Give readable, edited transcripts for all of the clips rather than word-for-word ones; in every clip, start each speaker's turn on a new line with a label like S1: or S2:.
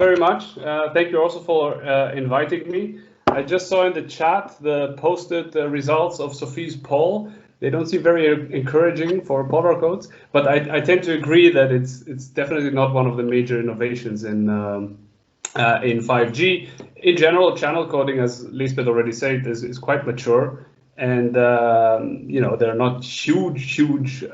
S1: Very much. Thank you also for inviting me. I just saw in the chat the posted results of Sophie's poll. They don't seem very encouraging for polar codes, but I tend to agree that it's definitely not one of the major innovations in 5G. In general, channel coding, as Lisbeth already said, is quite mature. And, you know, there are not huge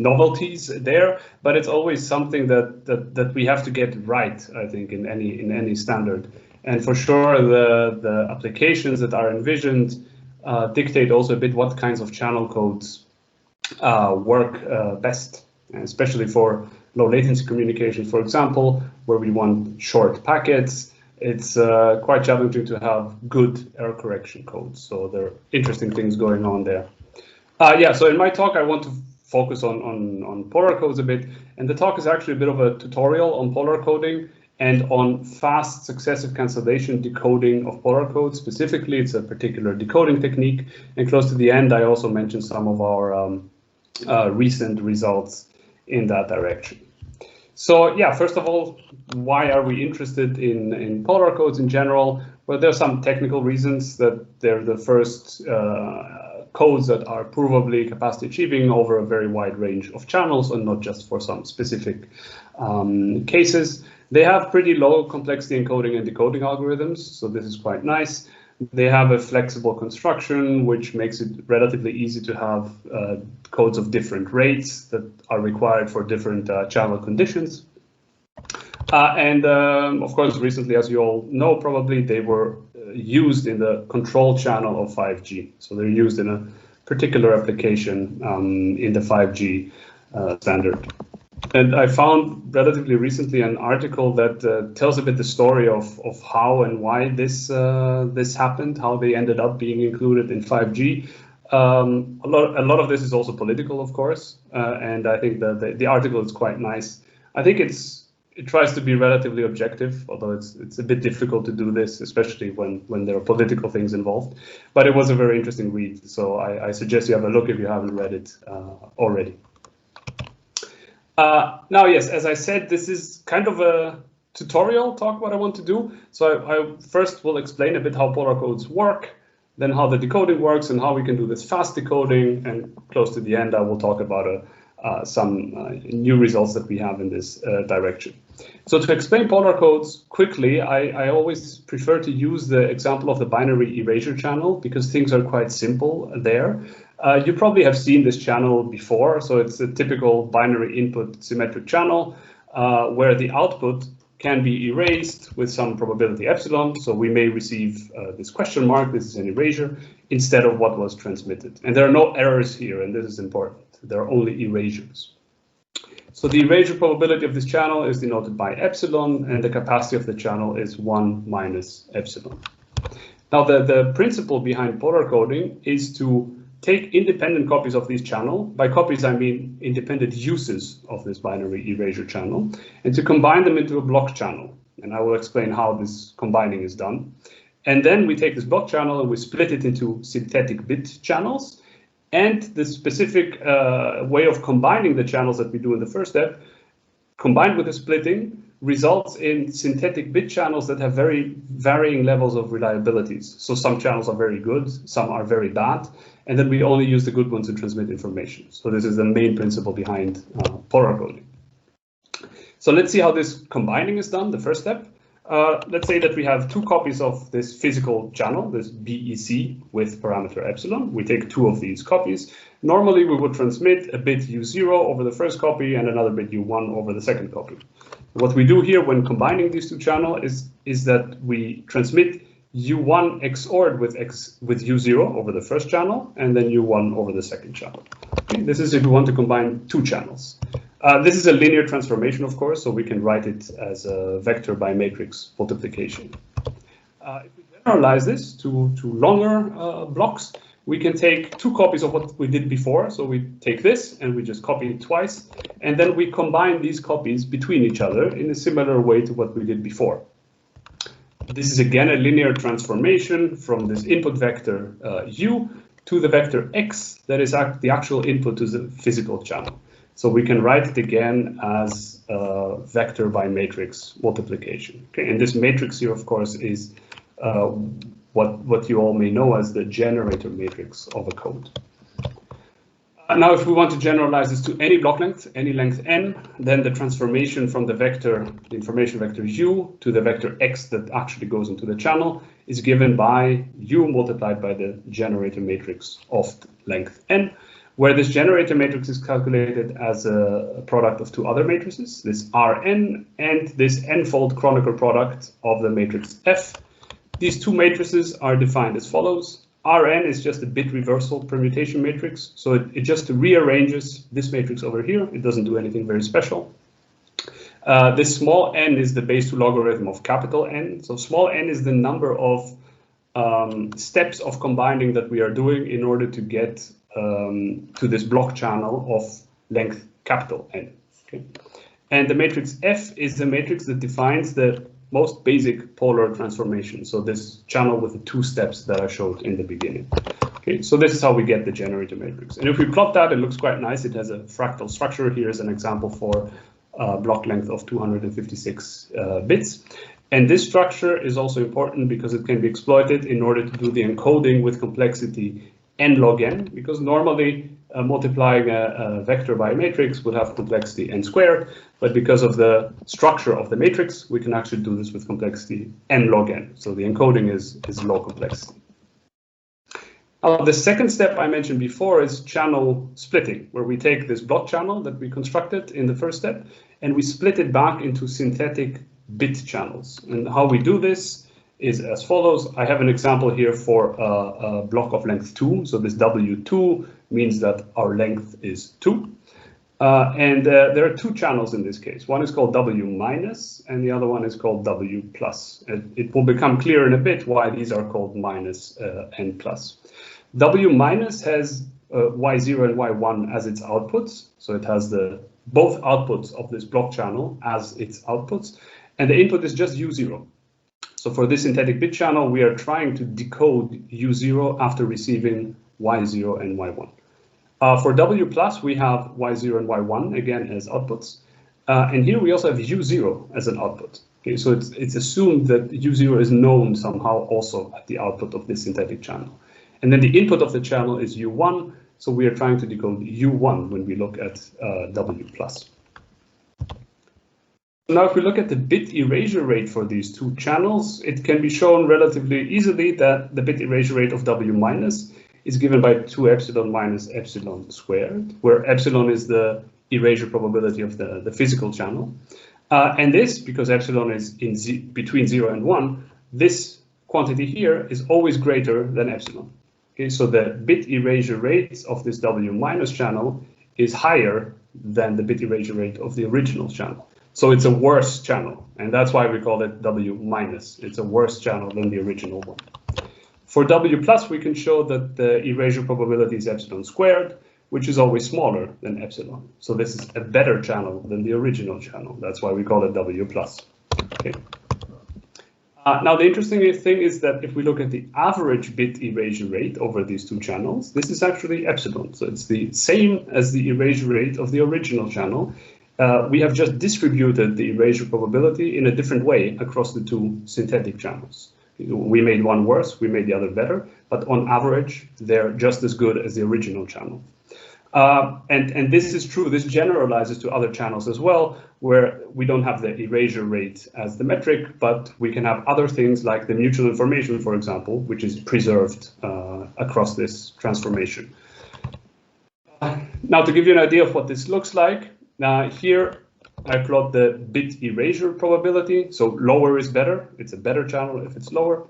S1: novelties there, but it's always something that we have to get right, I think, in any standard. And for sure, the applications that are envisioned dictate also a bit what kinds of channel codes work best, especially for low latency communication, for example, where we want short packets. It's quite challenging to have good error correction codes. So there are interesting things going on there. Yeah, so in my talk, I want to focus on polar codes a bit. And the talk is actually a bit of a tutorial on polar coding and on fast successive cancellation decoding of polar codes. Specifically, it's a particular decoding technique. And close to the end, I also mentioned some of our recent results in that direction. So yeah, first of all, why are we interested in polar codes in general? Well, there are some technical reasons that they're the first codes that are provably capacity achieving over a very wide range of channels and not just for some specific cases. They have pretty low complexity encoding and decoding algorithms, so this is quite nice. They have a flexible construction, which makes it relatively easy to have codes of different rates that are required for different channel conditions. Of course, recently, as you all know, probably they were used in the control channel of 5G. So they're used in a particular application in the 5G standard. And I found relatively recently an article that tells a bit the story of how and why this happened, how they ended up being included in 5G. A lot of this is also political, of course, and I think that the article is quite nice. I think it tries to be relatively objective, although it's a bit difficult to do this, especially when there are political things involved. But it was a very interesting read, so I suggest you have a look if you haven't read it already. Now, yes, as I said, this is kind of a tutorial talk, what I want to do. So I first will explain a bit how polar codes work, then how the decoding works and how we can do this fast decoding. And close to the end, I will talk about some new results that we have in this direction. So to explain polar codes quickly, I always prefer to use the example of the binary erasure channel because things are quite simple there. You probably have seen this channel before, so it's a typical binary input symmetric channel where the output can be erased with some probability epsilon. So we may receive this question mark, this is an erasure, instead of what was transmitted. And there are no errors here, and this is important. There are only erasures. So the erasure probability of this channel is denoted by epsilon, and the capacity of the channel is 1 minus epsilon. Now, the principle behind polar coding is to take independent copies of this channel. By copies, I mean independent uses of this binary erasure channel, and to combine them into a block channel. And I will explain how this combining is done. And then we take this block channel and we split it into synthetic bit channels. And the specific way of combining the channels that we do in the first step, combined with the splitting, results in synthetic bit channels that have very varying levels of reliabilities. So some channels are very good, some are very bad, and then we only use the good ones to transmit information. So this is the main principle behind polar coding. So let's see how this combining is done, the first step. Let's say that we have two copies of this physical channel, this BEC with parameter epsilon. We take two of these copies. Normally, we would transmit a bit U0 over the first copy and another bit U1 over the second copy. What we do here when combining these two channels is that we transmit U1 XORed with U0 over the first channel and then U1 over the second channel. Okay, this is if we want to combine two channels. This is a linear transformation, of course, so we can write it as a vector by matrix multiplication. If we generalize this to longer blocks, we can take two copies of what we did before. So we take this and we just copy it twice, and then we combine these copies between each other in a similar way to what we did before. This is again a linear transformation from this input vector U to the vector X that is the actual input to the physical channel. So we can write it again as vector by matrix multiplication. Okay, and this matrix here, of course, is what you all may know as the generator matrix of a code. Now, if we want to generalize this to any block length, any length n, then the transformation from the vector, the information vector u, to the vector x that actually goes into the channel is given by u multiplied by the generator matrix of length n, where this generator matrix is calculated as a product of two other matrices, this Rn and this n-fold chronicle product of the matrix F. These two matrices are defined as follows. Rn is just a bit reversal permutation matrix, so it just rearranges this matrix over here. It doesn't do anything very special. This small n is the base 2 logarithm of capital N. So small n is the number of steps of combining that we are doing in order to get to this block channel of length capital N. Okay? And the matrix F is the matrix that defines the most basic polar transformation. So this channel with the two steps that I showed in the beginning. Okay, so this is how we get the generator matrix. And if we plot that, it looks quite nice. It has a fractal structure. Here's an example for block length of 256 bits. And this structure is also important because it can be exploited in order to do the encoding with complexity n log n, because normally multiplying a vector by a matrix would have complexity n squared, but because of the structure of the matrix, we can actually do this with complexity n log n. So the encoding is low complexity. The second step I mentioned before is channel splitting, where we take this block channel that we constructed in the first step, and we split it back into synthetic bit channels. And how we do this is as follows. I have an example here for a block of length 2. So this W2 means that our length is 2. And there are two channels in this case. One is called W minus and the other one is called W plus. It will become clear in a bit why these are called minus and plus. W minus has Y0 and Y1 as its outputs. So it has both outputs of this block channel as its outputs. And the input is just U0. So for this synthetic bit channel, we are trying to decode U0 after receiving Y0 and Y1. For W plus, we have Y0 and Y1 again as outputs. And here we also have U0 as an output. Okay, so it's assumed that U0 is known somehow also at the output of this synthetic channel. And then the input of the channel is U1. So we are trying to decode U1 when we look at W plus. Now, if we look at the bit erasure rate for these two channels, it can be shown relatively easily that the bit erasure rate of W minus is given by 2 epsilon minus epsilon squared, where epsilon is the erasure probability of the physical channel. And this, because epsilon is between 0 and 1, this quantity here is always greater than epsilon. Okay, so the bit erasure rate of this W minus channel is higher than the bit erasure rate of the original channel. So it's a worse channel, and that's why we call it W minus. It's a worse channel than the original one. For W plus, we can show that the erasure probability is epsilon squared, which is always smaller than epsilon. So this is a better channel than the original channel. That's why we call it W plus. Okay. Now, the interesting thing is that if we look at the average bit erasure rate over these two channels, this is actually epsilon. So it's the same as the erasure rate of the original channel. We have just distributed the erasure probability in a different way across the two synthetic channels. We made one worse, we made the other better, but on average, they're just as good as the original channel. And this is true, this generalizes to other channels as well, where we don't have the erasure rate as the metric, but we can have other things like the mutual information, for example, which is preserved across this transformation. Now, to give you an idea of what this looks like, here I plot the bit erasure probability. So lower is better. It's a better channel if it's lower.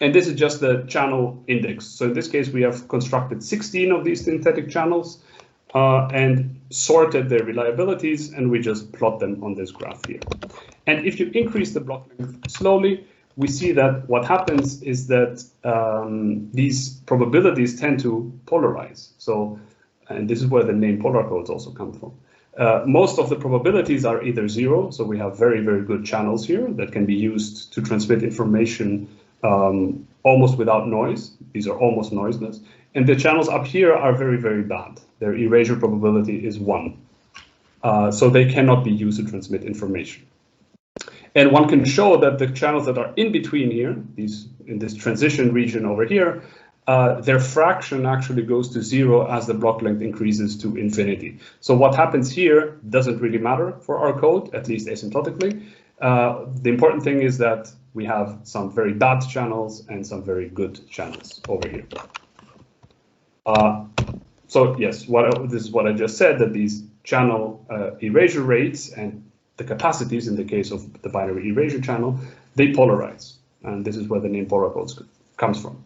S1: And this is just the channel index. So in this case, we have constructed 16 of these synthetic channels and sorted their reliabilities, and we just plot them on this graph here. And if you increase the block length slowly, we see that what happens is that these probabilities tend to polarize. So, and this is where the name polar codes also come from. Most of the probabilities are either 0, so we have very, very good channels here that can be used to transmit information almost without noise. These are almost noiseless. And the channels up here are very, very bad. Their erasure probability is 1. So they cannot be used to transmit information. And one can show that the channels that are in between here, these in this transition region over here, their fraction actually goes to 0 as the block length increases to infinity. So what happens here doesn't really matter for our code, at least asymptotically. The important thing is that we have some very bad channels and some very good channels over here. So yes, this is what I just said, that these channel erasure rates and the capacities in the case of the binary erasure channel, they polarize. And this is where the name polar codes comes from.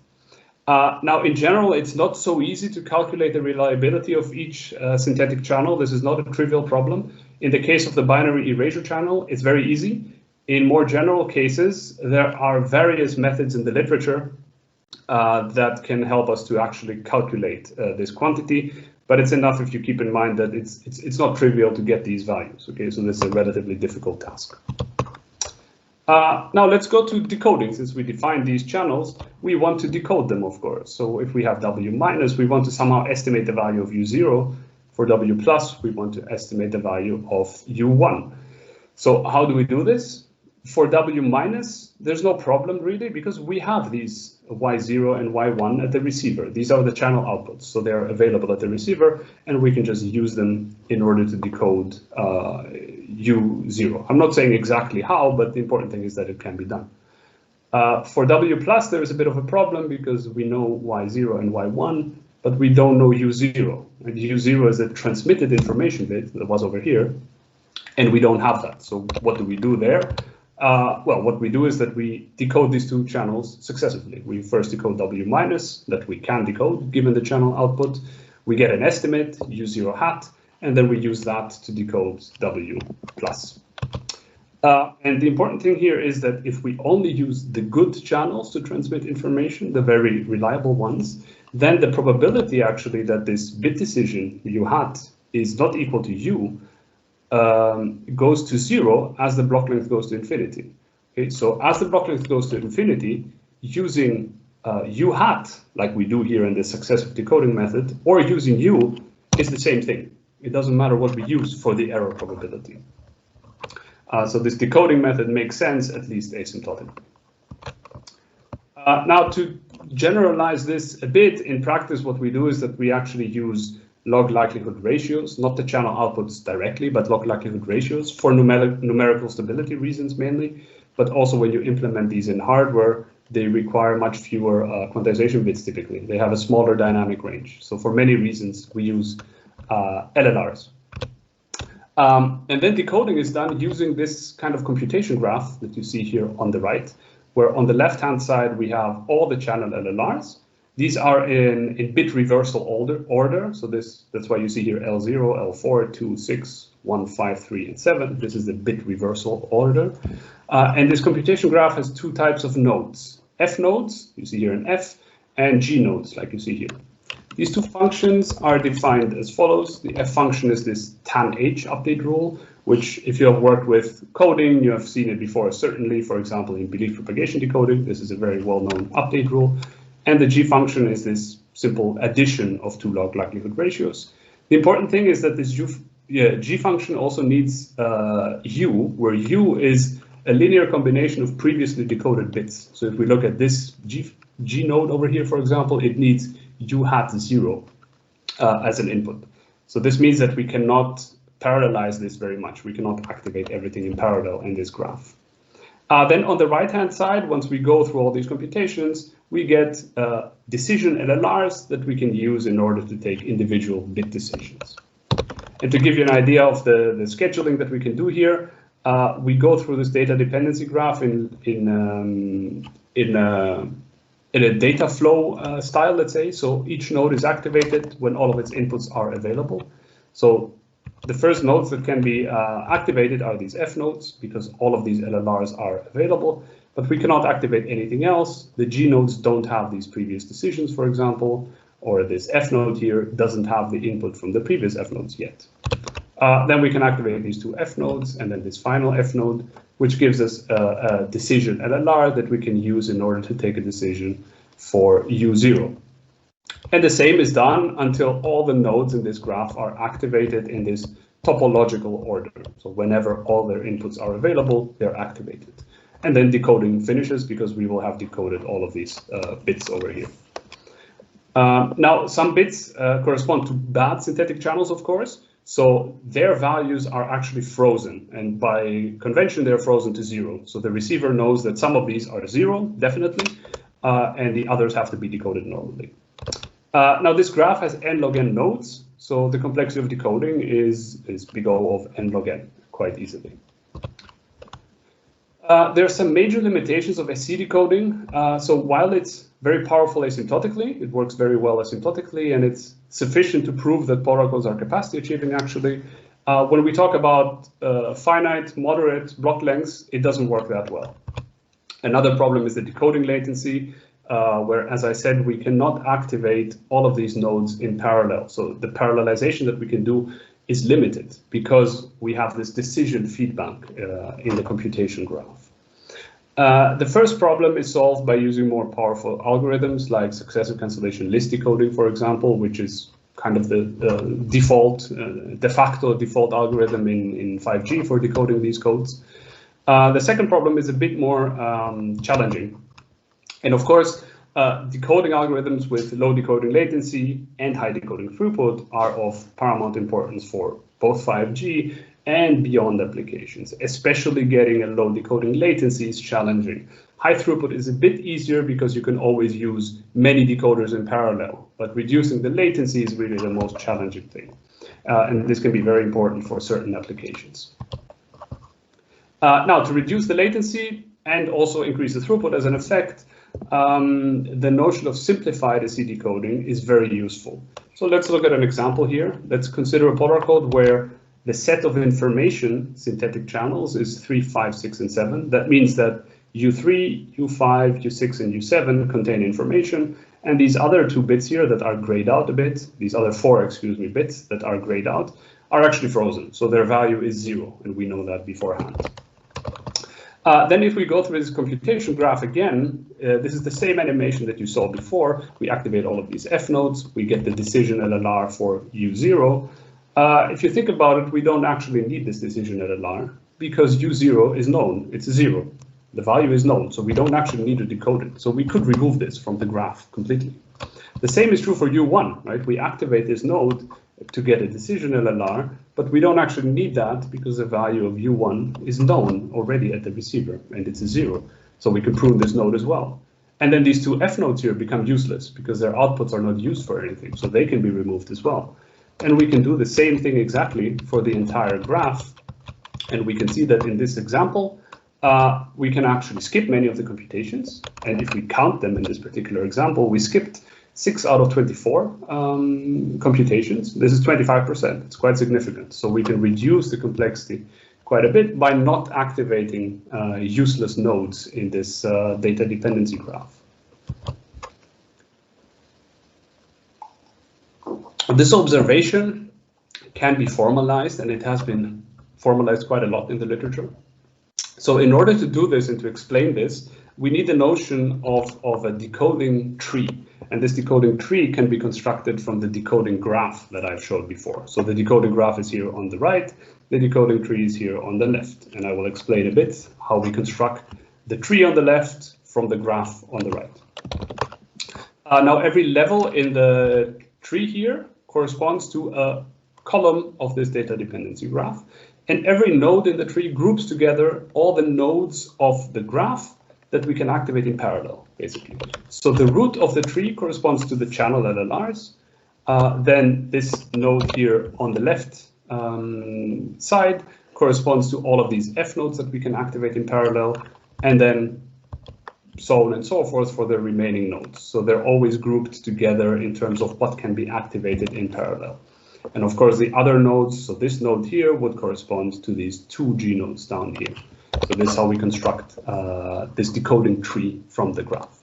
S1: Now, in general, it's not so easy to calculate the reliability of each synthetic channel. This is not a trivial problem. In the case of the binary erasure channel, it's very easy. In more general cases, there are various methods in the literature that can help us to actually calculate this quantity. But it's enough if you keep in mind that it's not trivial to get these values. Okay, so this is a relatively difficult task. Now let's go to decoding. Since we defined these channels, we want to decode them, of course. So if we have W minus, we want to somehow estimate the value of U0. For W plus, we want to estimate the value of U1. So how do we do this? For W minus, there's no problem really, because we have these Y0 and Y1 at the receiver. These are the channel outputs, so they're available at the receiver, and we can just use them in order to decode U0. I'm not saying exactly how, but the important thing is that it can be done. For W plus, there is a bit of a problem because we know Y0 and Y1, but we don't know U0. And U0 is a transmitted information bit that was over here, and we don't have that. So what do we do there? Well, what we do is that we decode these two channels successively. We first decode W minus, that we can decode given the channel output. We get an estimate, U0 hat, and then we use that to decode W plus. And the important thing here is that if we only use the good channels to transmit information, the very reliable ones, then the probability actually that this bit decision U hat is not equal to U goes to 0 as the block length goes to infinity. Okay, so as the block length goes to infinity, using U hat, like we do here in the successive decoding method, or using U is the same thing. It doesn't matter what we use for the error probability. So this decoding method makes sense, at least asymptotically. Now, to generalize this a bit, in practice, what we do is that we actually use log likelihood ratios, not the channel outputs directly, but log likelihood ratios for numerical stability reasons mainly. But also when you implement these in hardware, they require much fewer quantization bits typically. They have a smaller dynamic range. So for many reasons, we use LLRs. And then decoding is done using this kind of computation graph that you see here on the right, where on the left-hand side, we have all the channel LLRs. These are in bit reversal order. So that's why you see here L0, L4, 2, 6, 1, 5, 3, and 7. This is the bit reversal order. And this computation graph has two types of nodes. F nodes, you see here in F, and G nodes, like you see here. These two functions are defined as follows. The F function is this tan H update rule, which if you have worked with coding, you have seen it before, certainly, for example, in belief propagation decoding. This is a very well-known update rule. And the G function is this simple addition of two log likelihood ratios. The important thing is that this G function also needs U, where U is a linear combination of previously decoded bits. So if we look at this G node over here, for example, it needs U hat 0 as an input. So this means that we cannot parallelize this very much. We cannot activate everything in parallel in this graph. Then on the right-hand side, once we go through all these computations, we get decision LLRs that we can use in order to take individual bit decisions. And to give you an idea of the scheduling that we can do here, we go through this data dependency graph in a data flow style, let's say. So each node is activated when all of its inputs are available. So the first nodes that can be activated are these F nodes, because all of these LLRs are available, but we cannot activate anything else. The G nodes don't have these previous decisions, for example, or this F node here doesn't have the input from the previous F nodes yet. Then we can activate these two F nodes and then this final F node, which gives us a decision LLR that we can use in order to take a decision for U0. And the same is done until all the nodes in this graph are activated in this topological order. So whenever all their inputs are available, they're activated. And then decoding finishes because we will have decoded all of these bits over here. Now, some bits correspond to bad synthetic channels, of course. So their values are actually frozen, and by convention, they're frozen to 0. So the receiver knows that some of these are 0, definitely, and the others have to be decoded normally. Now, this graph has n log n nodes, so the complexity of decoding is big O of n log n, quite easily. There are some major limitations of SC decoding. So while it's very powerful asymptotically, it works very well asymptotically, and it's sufficient to prove that protocols are capacity achieving actually. When we talk about finite, moderate block lengths, it doesn't work that well. Another problem is the decoding latency, where, as I said, we cannot activate all of these nodes in parallel. So the parallelization that we can do is limited because we have this decision feedback in the computation graph. The first problem is solved by using more powerful algorithms like successive cancellation list decoding, for example, which is kind of the default, de facto default algorithm in 5G for decoding these codes. The second problem is a bit more challenging. And of course, decoding algorithms with low decoding latency and high decoding throughput are of paramount importance for both 5G and beyond applications. Especially getting a low decoding latency is challenging. High throughput is a bit easier because you can always use many decoders in parallel, but reducing the latency is really the most challenging thing. And this can be very important for certain applications. Now, to reduce the latency and also increase the throughput as an effect, the notion of simplified SC decoding is very useful. So let's look at an example here. Let's consider a Polar code where the set of information synthetic channels is 3, 5, 6, and 7. That means that U3, U5, U6, and U7 contain information, and these other 2 bits here that are grayed out a bit, these other 4, bits that are grayed out, are actually frozen. So their value is 0, and we know that beforehand. Then if we go through this computation graph again, this is the same animation that you saw before. We activate all of these F nodes, we get the decision LLR for U0. If you think about it, we don't actually need this decision LLR because U0 is known, it's 0. The value is known, so we don't actually need to decode it. So we could remove this from the graph completely. The same is true for U1, right? We activate this node to get a decision LLR, but we don't actually need that because the value of U1 is known already at the receiver, and it's 0. So we can prune this node as well. And then these 2 F nodes here become useless because their outputs are not used for anything, so they can be removed as well. And we can do the same thing exactly for the entire graph. And we can see that in this example, we can actually skip many of the computations. And if we count them in this particular example, we skipped 6 out of 24 computations. This is 25%. It's quite significant. So we can reduce the complexity quite a bit by not activating useless nodes in this data dependency graph. This observation can be formalized, and it has been formalized quite a lot in the literature. So in order to do this and to explain this, we need the notion of a decoding tree. And this decoding tree can be constructed from the decoding graph that I've showed before. So the decoding graph is here on the right, the decoding tree is here on the left. And I will explain a bit how we construct the tree on the left from the graph on the right. Now every level in the tree here corresponds to a column of this data dependency graph. And every node in the tree groups together all the nodes of the graph that we can activate in parallel, basically. So the root of the tree corresponds to the channel LLRs. Then this node here on the left side corresponds to all of these F nodes that we can activate in parallel, and then so on and so forth for the remaining nodes. So they're always grouped together in terms of what can be activated in parallel. And of course, the other nodes, so this node here would correspond to these 2 G nodes down here. So this is how we construct this decoding tree from the graph.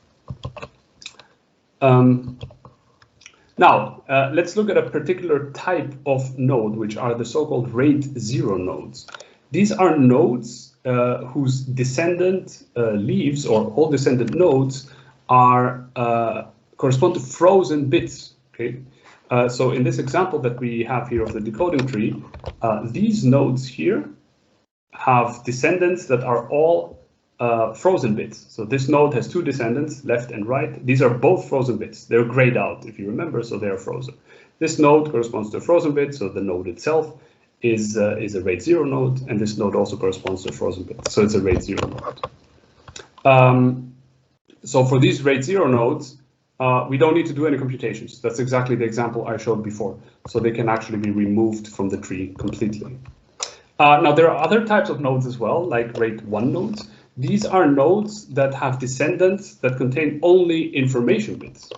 S1: Now, let's look at a particular type of node, which are the so-called RAID 0 nodes. These are nodes whose descendant leaves, or all descendant nodes, are correspond to frozen bits. Okay, So in this example that we have here of the decoding tree, these nodes here have descendants that are all frozen bits. So this node has two descendants, left and right. These are both frozen bits. They're grayed out, if you remember, so they're frozen. This node corresponds to a frozen bit, so the node itself is a rate 0 node, and this node also corresponds to a frozen bit, so it's a rate 0 node. So for these rate 0 nodes, we don't need to do any computations. That's exactly the example I showed before. So they can actually be removed from the tree completely. Now there are other types of nodes as well, like rate 1 nodes. These are nodes that have descendants that contain only information bits.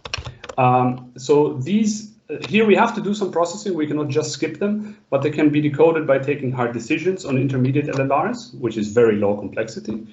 S1: So these, here we have to do some processing. We cannot just skip them, but they can be decoded by taking hard decisions on intermediate LLRs, which is very low complexity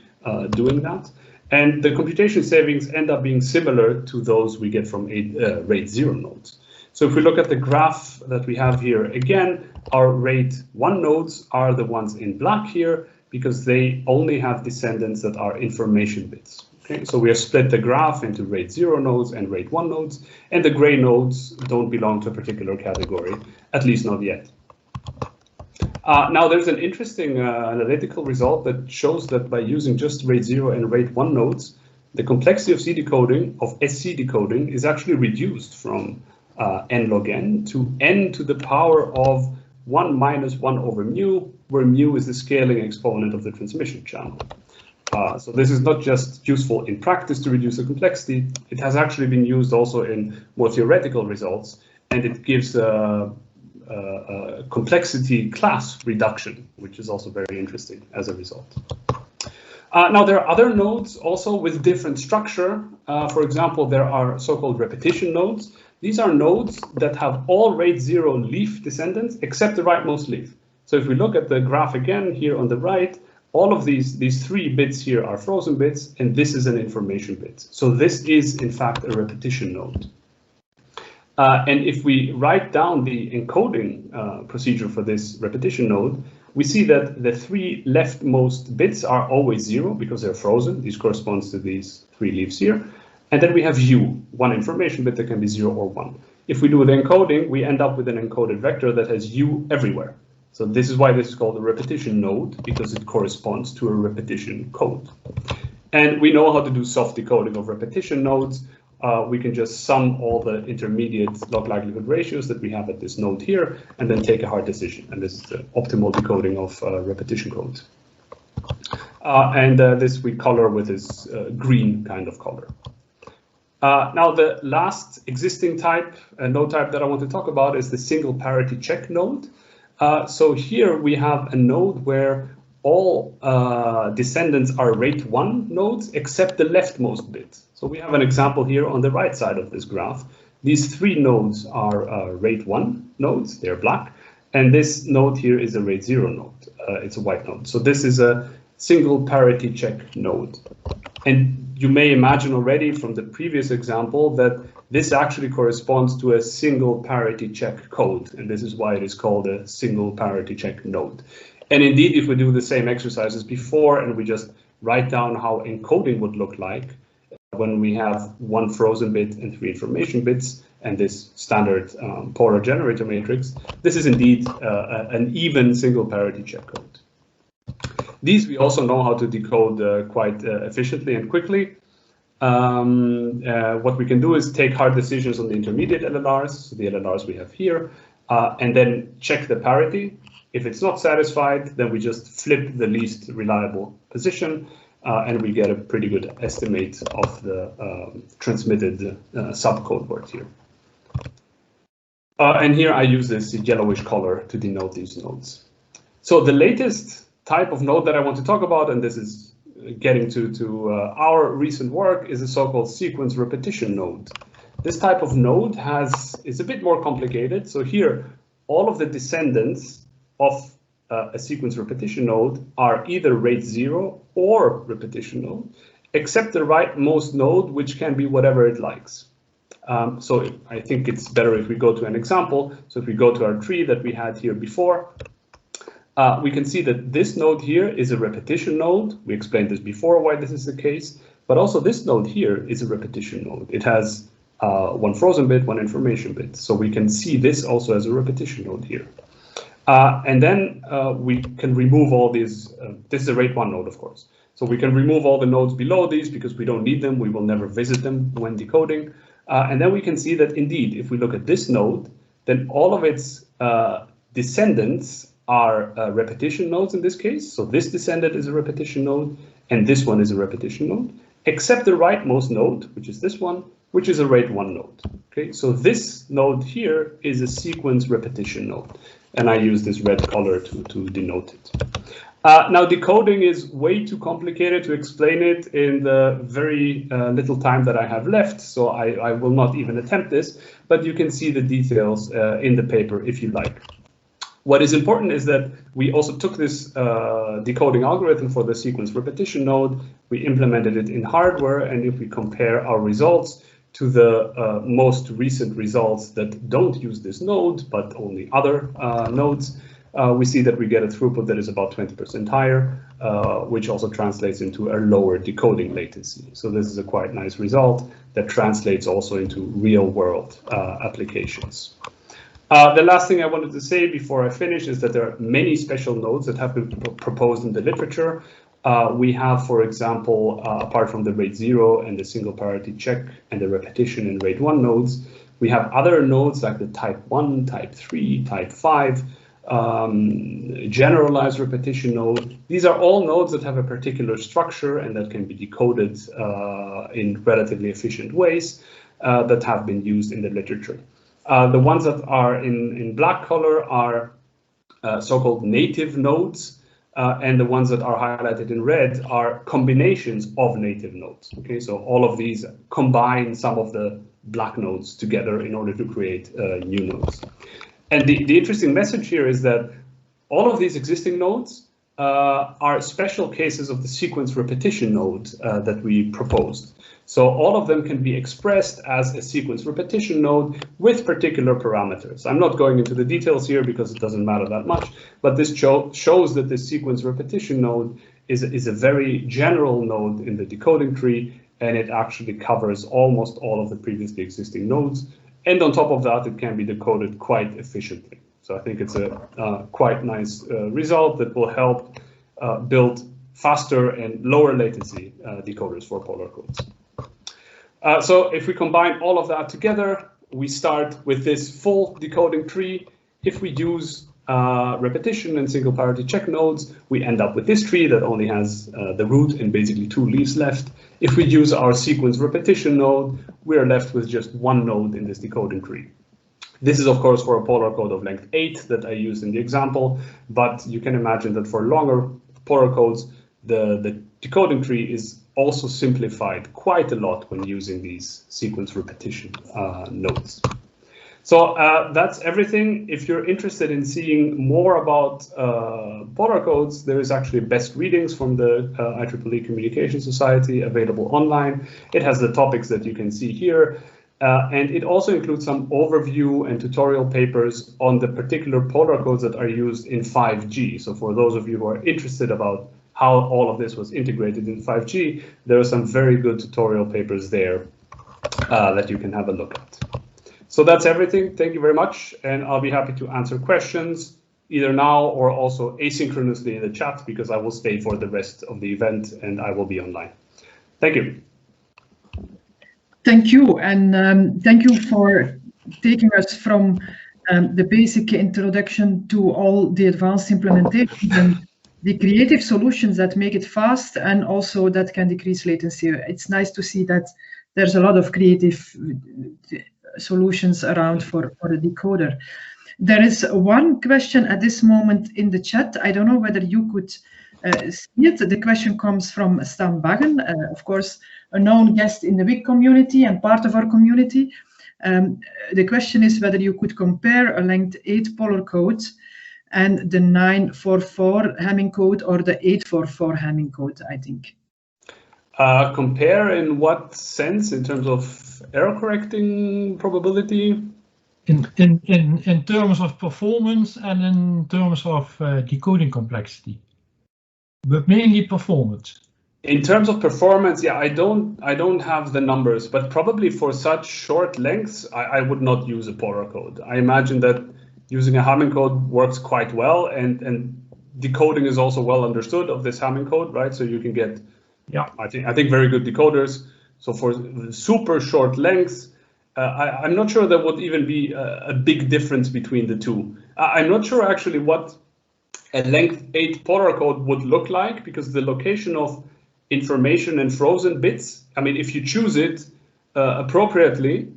S1: doing that. And the computation savings end up being similar to those we get from rate 0 nodes. So if we look at the graph that we have here, again, our rate 1 nodes are the ones in black here because they only have descendants that are information bits. Okay, so we have split the graph into rate 0 nodes and rate 1 nodes, and the gray nodes don't belong to a particular category, at least not yet. Now there's an interesting analytical result that shows that by using just rate 0 and rate 1 nodes, the complexity of SC decoding is actually reduced from n log n to n to the power of 1 minus 1 over mu, where mu is the scaling exponent of the transmission channel. So this is not just useful in practice to reduce the complexity, it has actually been used also in more theoretical results, and it gives complexity class reduction, which is also very interesting as a result. Now there are other nodes also with different structure. For example, there are so-called repetition nodes. These are nodes that have all rate 0 leaf descendants except the rightmost leaf. So if we look at the graph again here on the right, all of these 3 bits here are frozen bits, and this is an information bit. So this is in fact a repetition node. And if we write down the encoding procedure for this repetition node, we see that the 3 leftmost bits are always 0 because they're frozen. These corresponds to these 3 leaves here. And then we have u, one information bit that can be 0 or 1. If we do the encoding, we end up with an encoded vector that has u everywhere. So this is why this is called a repetition node, because it corresponds to a repetition code. And we know how to do soft decoding of repetition nodes. We can just sum all the intermediate log likelihood ratios that we have at this node here, and then take a hard decision. And this is the optimal decoding of repetition code. This we color with this green kind of color. Now the last existing type, node type that I want to talk about is the single parity check node. So here we have a node where all descendants are rate 1 nodes except the leftmost bit. So we have an example here on the right side of this graph. These 3 nodes are rate 1 nodes, they're black, and this node here is a rate 0 node, it's a white node. So this is a single parity check node. And you may imagine already from the previous example that this actually corresponds to a single parity check code, and this is why it is called a single parity check node. And indeed, if we do the same exercise as before and we just write down how encoding would look like when we have 1 frozen bit and 3 information bits and this standard polar generator matrix, this is indeed an even single parity check code. These we also know how to decode quite efficiently and quickly. What we can do is take hard decisions on the intermediate LLRs, so the LLRs we have here, and then check the parity. If it's not satisfied, then we just flip the least reliable position, and we get a pretty good estimate of the transmitted subcode word here. And here I use this yellowish color to denote these nodes. So the latest type of node that I want to talk about, and this is getting to our recent work, is a so-called sequence repetition node. This type of node is a bit more complicated. So here, all of the descendants of a sequence repetition node are either rate 0 or repetition node, except the rightmost node, which can be whatever it likes. So I think it's better if we go to an example. So if we go to our tree that we had here before, we can see that this node here is a repetition node. We explained this before why this is the case, but also this node here is a repetition node. It has one frozen bit, one information bit. So we can see this also as a repetition node here. And then we can remove all these. This is a rate 1 node, of course. So we can remove all the nodes below these because we don't need them. We will never visit them when decoding. And then we can see that indeed, if we look at this node, then all of its descendants are repetition nodes in this case. So this descendant is a repetition node, and this one is a repetition node, except the rightmost node, which is this one, which is a rate 1 node. Okay, so this node here is a sequence repetition node, and I use this red color to denote it. Now, decoding is way too complicated to explain it in the very little time that I have left, so I will not even attempt this, but you can see the details in the paper if you like. What is important is that we also took this decoding algorithm for the sequence repetition node, we implemented it in hardware, and if we compare our results to the most recent results that don't use this node, but only other nodes, we see that we get a throughput that is about 20% higher, which also translates into a lower decoding latency. So this is a quite nice result that translates also into real-world applications. The last thing I wanted to say before I finish is that there are many special nodes that have been proposed in the literature. We have, for example, apart from the rate 0 and the single parity check and the repetition and rate 1 nodes, we have other nodes like the type 1, type 3, type 5, generalized repetition node. These are all nodes that have a particular structure and that can be decoded in relatively efficient ways that have been used in the literature. The ones that are in black color are so-called native nodes, and the ones that are highlighted in red are combinations of native nodes. Okay, so all of these combine some of the black nodes together in order to create new nodes. And the interesting message here is that all of these existing nodes are special cases of the sequence repetition node that we proposed. So all of them can be expressed as a sequence repetition node with particular parameters. I'm not going into the details here because it doesn't matter that much, but this shows that this sequence repetition node is a very general node in the decoding tree, and it actually covers almost all of the previously existing nodes. And on top of that, it can be decoded quite efficiently. So I think it's a quite nice result that will help build faster and lower latency decoders for polar codes. So if we combine all of that together, we start with this full decoding tree. If we use repetition and single parity check nodes, we end up with this tree that only has the root and basically 2 leaves left. If we use our sequence repetition node, we are left with just 1 node in this decoding tree. This is, of course, for a polar code of length 8 that I used in the example, but you can imagine that for longer polar codes, the decoding tree is also simplified quite a lot when using these sequence repetition nodes. So that's everything. If you're interested in seeing more about polar codes, there is actually best readings from the IEEE Communication Society available online. It has the topics that you can see here. And it also includes some overview and tutorial papers on the particular polar codes that are used in 5G. So for those of you who are interested about how all of this was integrated in 5G, there are some very good tutorial papers there that you can have a look at. So that's everything. Thank you very much. And I'll be happy to answer questions either now or also asynchronously in the chat, because I will stay for the rest of the event and I will be online. Thank you.
S2: Thank you, and thank you for taking us from the basic introduction to all the advanced implementations and the creative solutions that make it fast and also that can decrease latency. It's nice to see that there's a lot of creative solutions around for a decoder. There is one question at this moment in the chat. I don't know whether you could see it. The question comes from Stan Baggen, of course, a known guest in the WIC community and part of our community. The question is whether you could compare a length 8 polar code and the 944 Hamming code or the 844 Hamming code, I think.
S1: Compare in what sense? In terms of error correcting probability?
S3: In terms of performance and in terms of decoding complexity, but mainly performance.
S1: In terms of performance, yeah, I don't have the numbers, but probably for such short lengths, I would not use a Polar code. I imagine that using a Hamming code works quite well, and decoding is also well understood of this Hamming code, right? So you can get,
S3: yeah,
S1: I think very good decoders. So for super short lengths, I'm not sure there would even be a big difference between the two. I'm not sure actually what a length 8 Polar code would look like, because the location of information and frozen bits, I mean, if you choose it appropriately,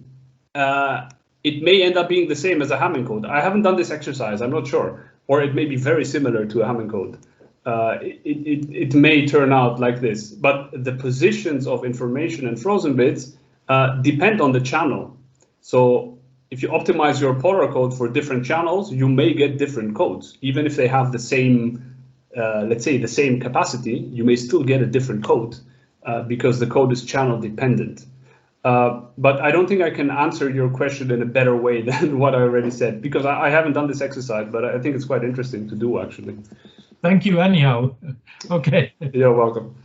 S1: it may end up being the same as a Hamming code. I haven't done this exercise, I'm not sure. Or it may be very similar to a Hamming code. It may turn out like this, but the positions of information and frozen bits depend on the channel. So if you optimize your Polar code for different channels, you may get different codes. Even if they have the same, let's say the same capacity, you may still get a different code because the code is channel dependent. But I don't think I can answer your question in a better way than what I already said, because I haven't done this exercise, but I think it's quite interesting to do, actually.
S3: Thank you anyhow. Okay.
S1: You're welcome.